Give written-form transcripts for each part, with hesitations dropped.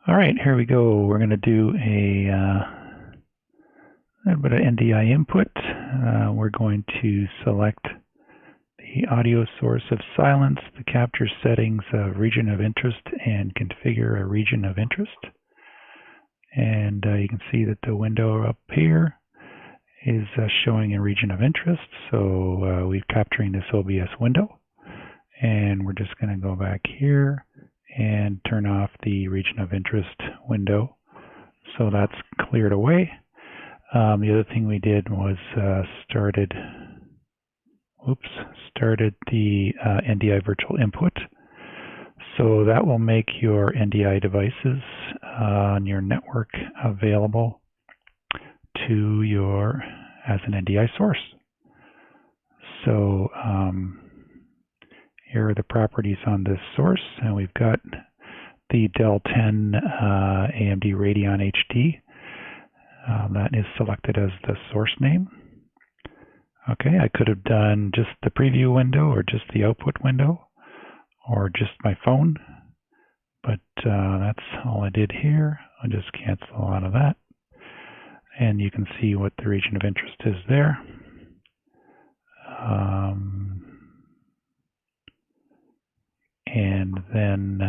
All right, here we go. We're going to do a bit of NDI input. We're going to select the audio source of silence, the capture settings of region of interest, and configure a region of interest. And you can see that the window up here is showing a region of interest. So we're capturing this OBS window. And we're just going to go back here and turn off the region of interest window. So that's cleared away. The other thing we did was started the NDI virtual input. So that will make your NDI devices on your network available to your as an NDI source. So here are the properties on this source, and we've got the Dell 10 AMD Radeon HD. That is selected as the source name. Okay, I could have done just the preview window or just the output window or just my phone, but that's all I did here. I'll just cancel out of that. And you can see what the region of interest is there. And then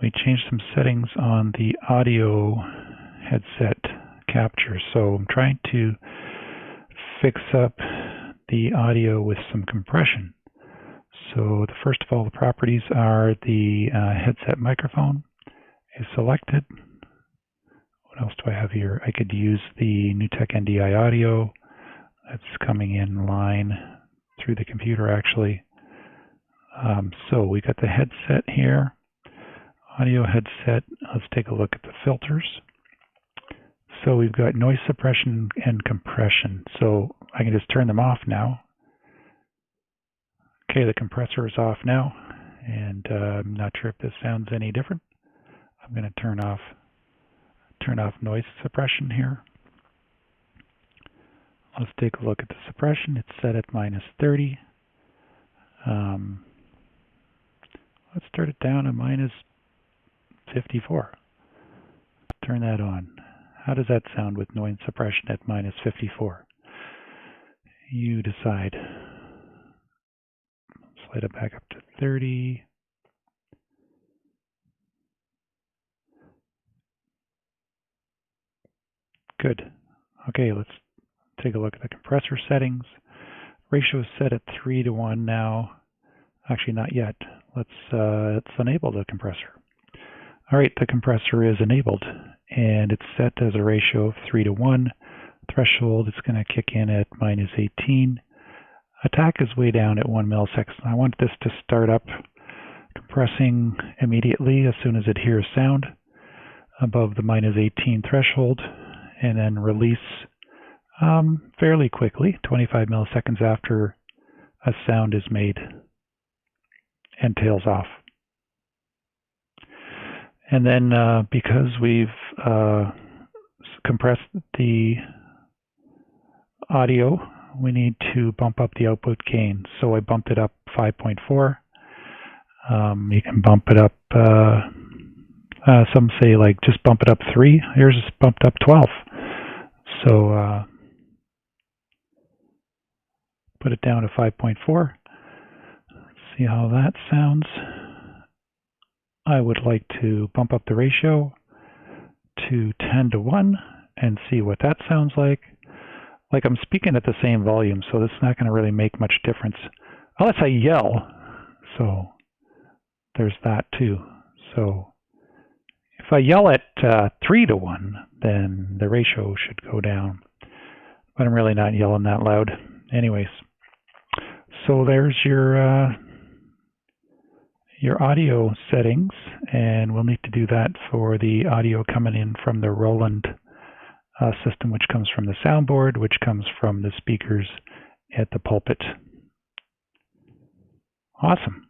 we changed some settings on the audio headset capture. So I'm trying to fix up the audio with some compression. So first of all, the properties are the headset microphone is selected. What else do I have here? I could use the NewTek NDI audio that's coming in line through the computer actually. So we got the headset here, audio headset. Let's take a look at the filters. So we've got noise suppression and compression. So I can just turn them off now. Okay, the compressor is off now, and I'm not sure if this sounds any different. I'm going to turn off noise suppression here. Let's take a look at the suppression. It's set at -30. Let's start it down to -54. Turn that on. How does that sound with noise suppression at -54? You decide. Slide it back up to 30. Good. Okay, let's take a look at the compressor settings. Ratio is set at 3:1 now. Actually, not yet. Let's enable the compressor. All right, the compressor is enabled, and it's set as a ratio of 3:1. Threshold is going to kick in at -18. Attack is way down at 1 millisecond. I want this to start up compressing immediately as soon as it hears sound above the -18 threshold, and then release fairly quickly, 25 milliseconds after a sound is made and tails off. And then because we've compressed the audio, we need to bump up the output gain. So I bumped it up 5.4. You can bump it up, some say like just bump it up 3. Here's just bumped up 12. So put it down to 5.4. See how that sounds. I would like to bump up the ratio to 10:1 and see what that sounds like. Like I'm speaking at the same volume, so this is not going to really make much difference unless I yell. So there's that too. So if I yell at 3:1, then the ratio should go down. But I'm really not yelling that loud. Anyways, so there's your audio settings, and we'll need to do that for the audio coming in from the Roland system, which comes from the soundboard, which comes from the speakers at the pulpit. Awesome.